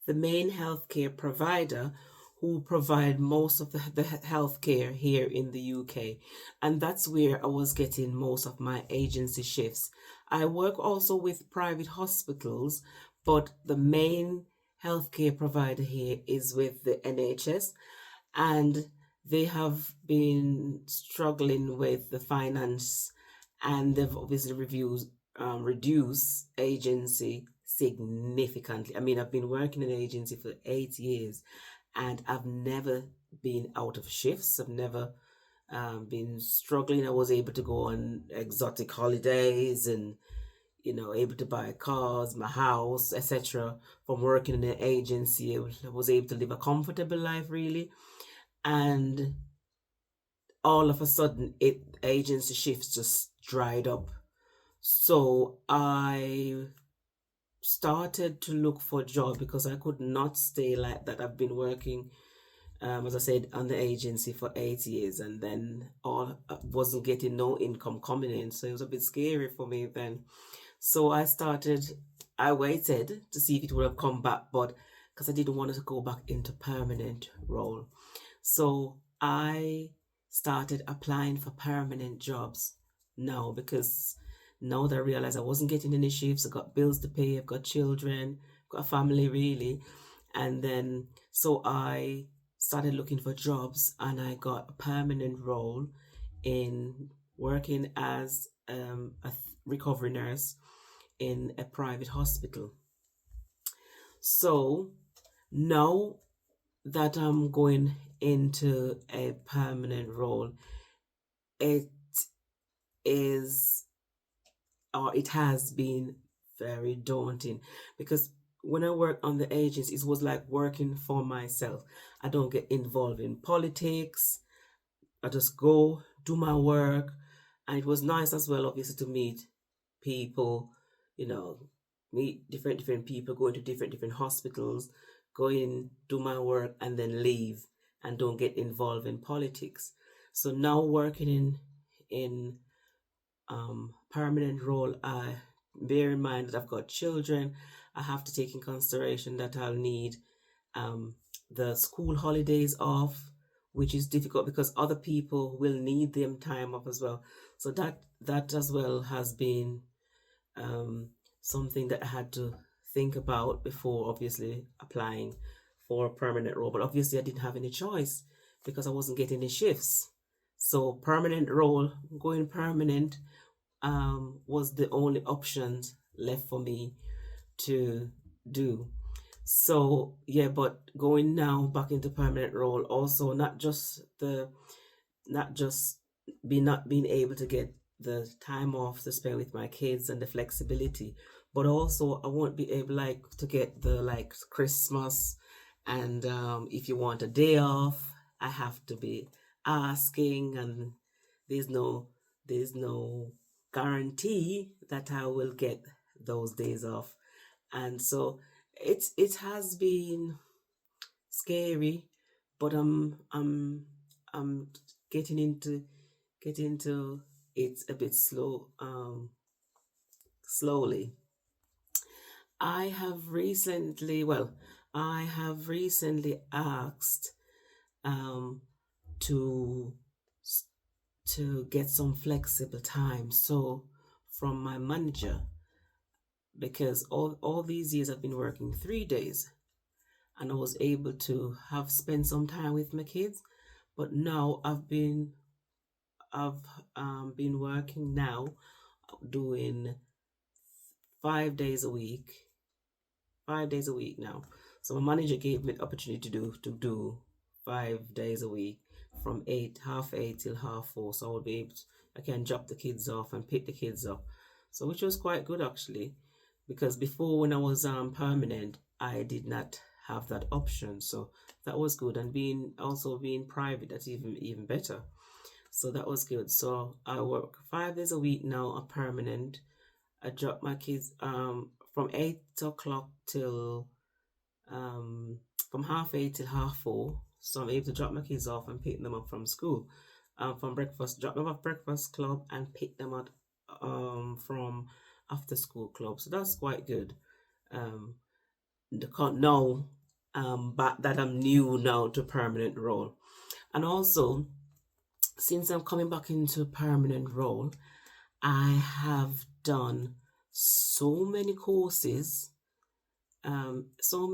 the main healthcare provider who provide most of the healthcare here in the UK. And that's where I was getting most of my agency shifts. I work also with private hospitals, but the main healthcare provider here is with the NHS, and they have been struggling with the finance, and they've obviously reduced agency significantly. I mean, I've been working in agency for 8 years, and I've never been out of shifts. I've never been struggling. I was able to go on exotic holidays and able to buy cars, my house, etc. From working in an agency, I was able to live a comfortable life, really. And all of a sudden, agency shifts just dried up. So I started to look for a job because I could not stay like that. I've been working, as I said, on the agency for 8 years, and then all wasn't getting no income coming in, so it was a bit scary for me then. So I waited to see if it would have come back, but because I didn't want to go back into permanent role, so I started applying for permanent jobs now, because now that I realized I wasn't getting any shifts, I got bills to pay, I've got children, got a family really. And then so I started looking for jobs, and I got a permanent role in working as a recovery nurse in a private hospital. So now that I'm going into a permanent role, it is, or it has been, very daunting, because when I work on the agency, it was like working for myself. I don't get involved in politics. I just go do my work, and it was nice as well, obviously, to meet people, you know, meet different people, go into different hospitals, go in, do my work, and then leave, and don't get involved in politics. So now working in permanent role, I bear in mind that I've got children. I have to take in consideration that I'll need um, the school holidays off, which is difficult because other people will need them time off as well. So that as well has been um, something that I had to think about before obviously applying for a permanent role. But obviously I didn't have any choice because I wasn't getting any shifts. So permanent role, going permanent, was the only option left for me to do. So yeah, but going now back into permanent role, also not just not being able to get the time off to spend with my kids and the flexibility, but also I won't be able like to get the like Christmas, and if you want a day off, I have to be asking, and there's no there's no guarantee that I will get those days off. And so it has been scary, but I'm getting into it a bit slowly. I have recently asked um to to get some flexible time, so from my manager, because all these years I've been working 3 days, and I was able to have spent some time with my kids. But now I've been working now, doing 5 days a week, 5 days a week now. So my manager gave me the opportunity to do 5 days a week, from 8:30 till 4:30. So I can drop the kids off and pick the kids up. So which was quite good actually, because before, when I was permanent, I did not have that option. So that was good, and being private, that's even better. So that was good. So I work 5 days a week now, a permanent. I drop my kids from 8 o'clock till from 8:30 till 4:30. So I'm able to drop my kids off and pick them up from school. From breakfast, drop them off breakfast club and pick them up from after school club. So that's quite good. Um now but that I'm new now to permanent role. And also, since I'm coming back into a permanent role, I have done so many courses, so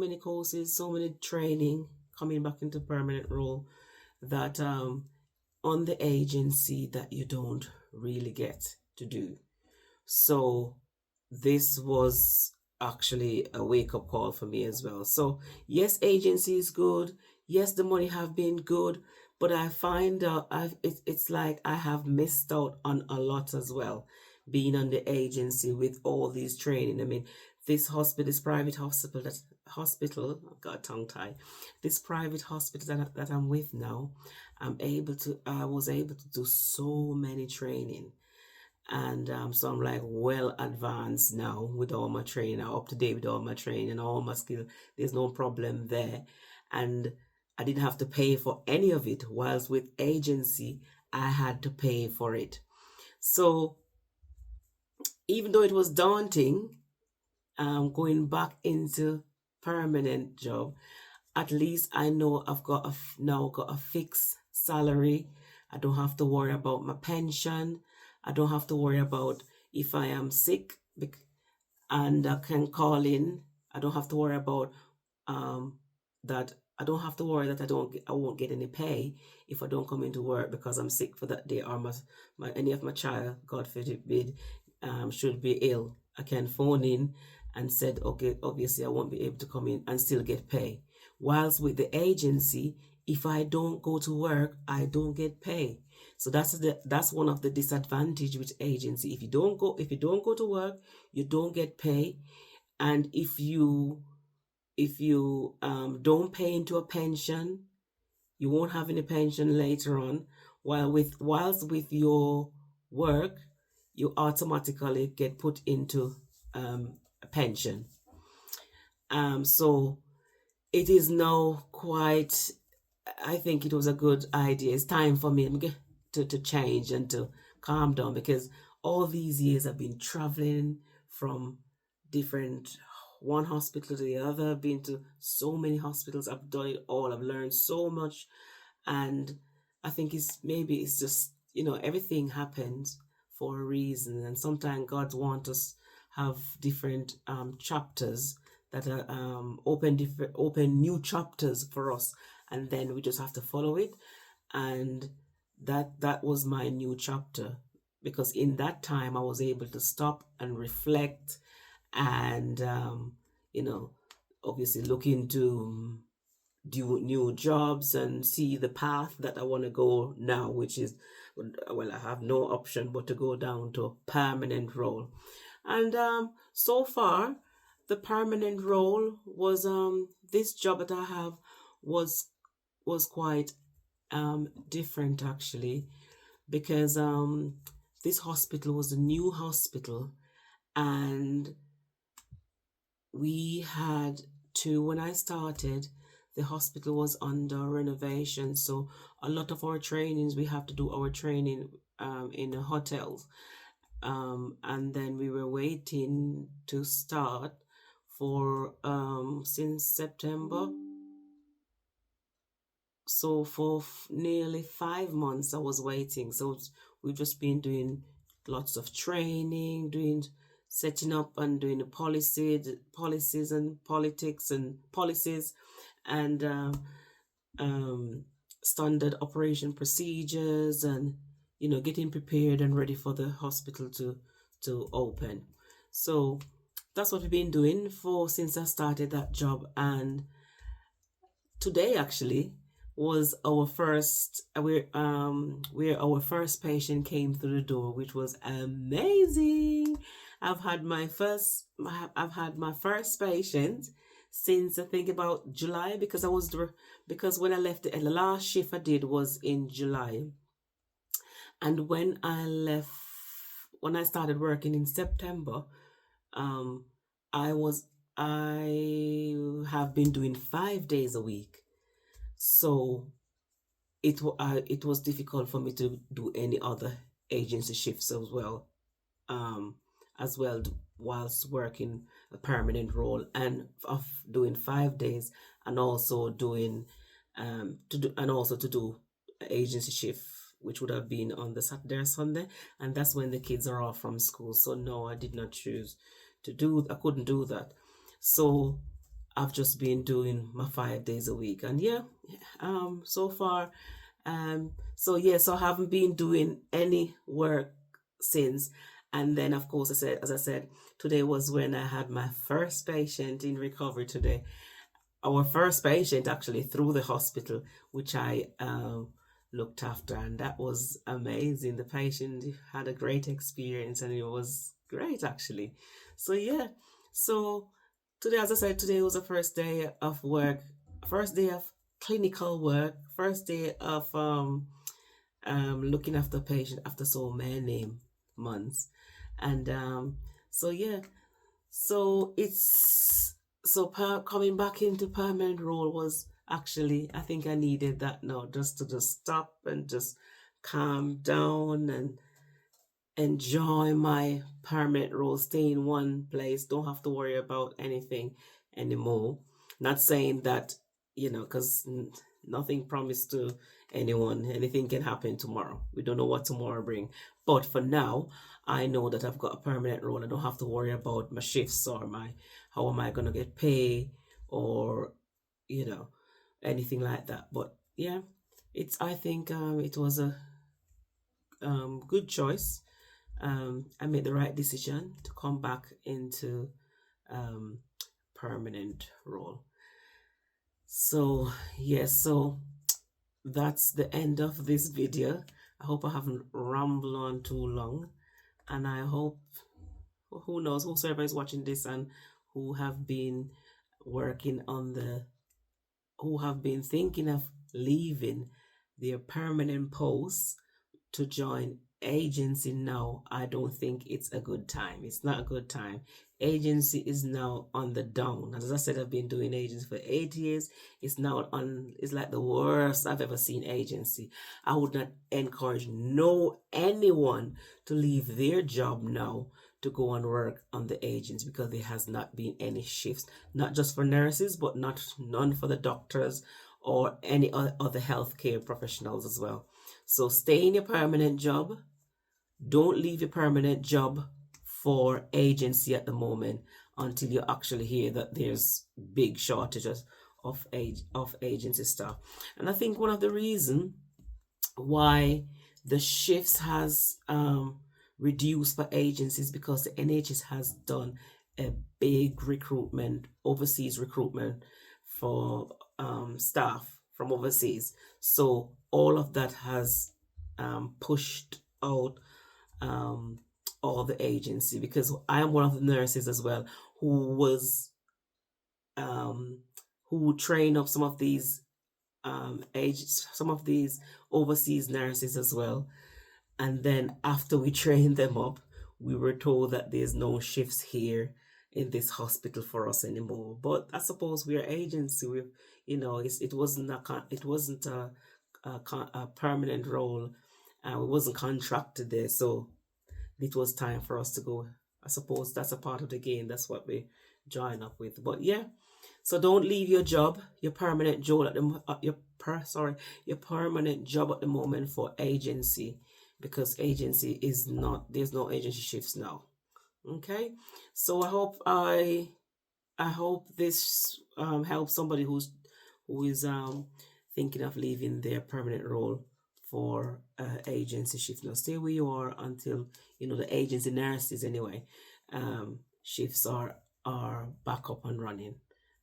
many training coming back into permanent role that on the agency that you don't really get to do. So this was actually a wake up call for me as well. So yes, agency is good. Yes, the money have been good, but I find out it's like I have missed out on a lot as well, being on the agency with all these training. I mean, this private hospital, I've got a tongue tie. This private hospital that I'm with now, I was able to do so many training, and so I'm like well advanced now with all my training. I'm up to date with all my training and all my skill. There's no problem there. And I didn't have to pay for any of it. Whilst with agency, I had to pay for it. So even though it was daunting, going back into permanent job, at least I know I've now got a fixed salary. I don't have to worry about my pension. I don't have to worry about if I am sick and I can call in. I don't have to worry about um, that. I don't have to worry that I won't get any pay if I don't come into work because I'm sick for that day, or any of my child, God forbid, should be ill. I can phone in and said, okay, obviously I won't be able to come in and still get pay. Whilst with the agency, if I don't go to work, I don't get pay. So that's one of the disadvantage with agency. If you don't go to work, you don't get pay. And if you don't pay into a pension, you won't have any pension later on. Whilst with your work, you automatically get put into a pension. So it is now quite, I think it was a good idea. It's time for me to change and to calm down, because all these years I've been traveling from different one hospital to the other. I've been to so many hospitals. I've done it all. I've learned so much, and I think it's just everything happens for a reason, and sometimes God wants us have different chapters that are open new chapters for us, and then we just have to follow it. And that was my new chapter, because in that time I was able to stop and reflect, and you know obviously look into do new jobs and see the path that I want to go now, which is, well, I have no option but to go down to a permanent role. And so far, the permanent role was this job that I have was quite different actually, because this hospital was a new hospital, and we had to, when I started, the hospital was under renovation, so a lot of our trainings, we have to do our training in the hotels, and then we were waiting to start for since September. So for nearly 5 months I was waiting. So we've just been doing lots of training, doing setting up and doing the policies and politics and policies, and um, standard operation procedures, and getting prepared and ready for the hospital to open. So that's what we've been doing for since I started that job. And today actually was our first where our first patient came through the door, which was amazing. I've had my first patient since I think about July, because when I left, the last shift I did was in July, and when I started working in September, um I was I have been doing 5 days a week. So it was difficult for me to do any other agency shifts as well. Um, as well, whilst working a permanent role, and of doing 5 days, and also doing to do agency shift, which would have been on the Saturday or Sunday, and that's when the kids are off from school. So no, I did not choose I couldn't do that. So I've just been doing my 5 days a week, and yeah, so far, so I haven't been doing any work since. And then, of course, as I said, today was when I had my first patient in recovery today. Our first patient actually through the hospital, which I looked after, and that was amazing. The patient had a great experience, and it was great actually. So yeah, so today, as I said, today was the first day of work, first day of clinical work, first day of looking after patient after so many months, and so yeah, so it's coming back into permanent role was actually, I think I needed that now, just to just stop and just calm down and enjoy my permanent role, stay in one place, don't have to worry about anything anymore. Not saying that, because nothing promised to anyone, anything can happen tomorrow. We don't know what tomorrow bring. But for now, I know that I've got a permanent role. I don't have to worry about my shifts or how am I gonna get paid, or you know anything like that. But yeah, I think it was a good choice. I made the right decision to come back into um, permanent role. So yes, so that's the end of this video. I hope I haven't rambled on too long, and I hope, who knows, whosoever is watching this and who have been working on the who have been thinking of leaving their permanent posts to join agency now, I don't think it's a good time. It's not a good time. Agency is now on the down. As I said, I've been doing agency for 8 years. It's like the worst I've ever seen agency. I would not encourage anyone to leave their job now to go and work on the agency, because there has not been any shifts, not just for nurses, but none for the doctors or any other healthcare professionals as well. So stay in your permanent job. Don't leave your permanent job for agency at the moment until you actually hear that there's big shortages of agency staff. And I think one of the reasons why the shifts has reduced for agencies, because the NHS has done a big overseas recruitment for staff from overseas. So all of that has pushed out all the agency, because I am one of the nurses as well who was who train up some of these some of these overseas nurses as well. And then after we trained them up, we were told that there's no shifts here in this hospital for us anymore. But I suppose we're agency. It wasn't a permanent role. We wasn't contracted there, so it was time for us to go. I suppose that's a part of the game. That's what we join up with. But yeah, so don't leave your job, your permanent job at the your permanent job at the moment for agency, because agency is not, there's no agency shifts now. Okay, so I hope this helps somebody who is thinking of leaving their permanent role for agency shift. Now stay where you are until the agency nurses anyway shifts are back up and running.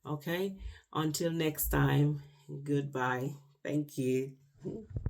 Okay, until next time, goodbye. Thank you.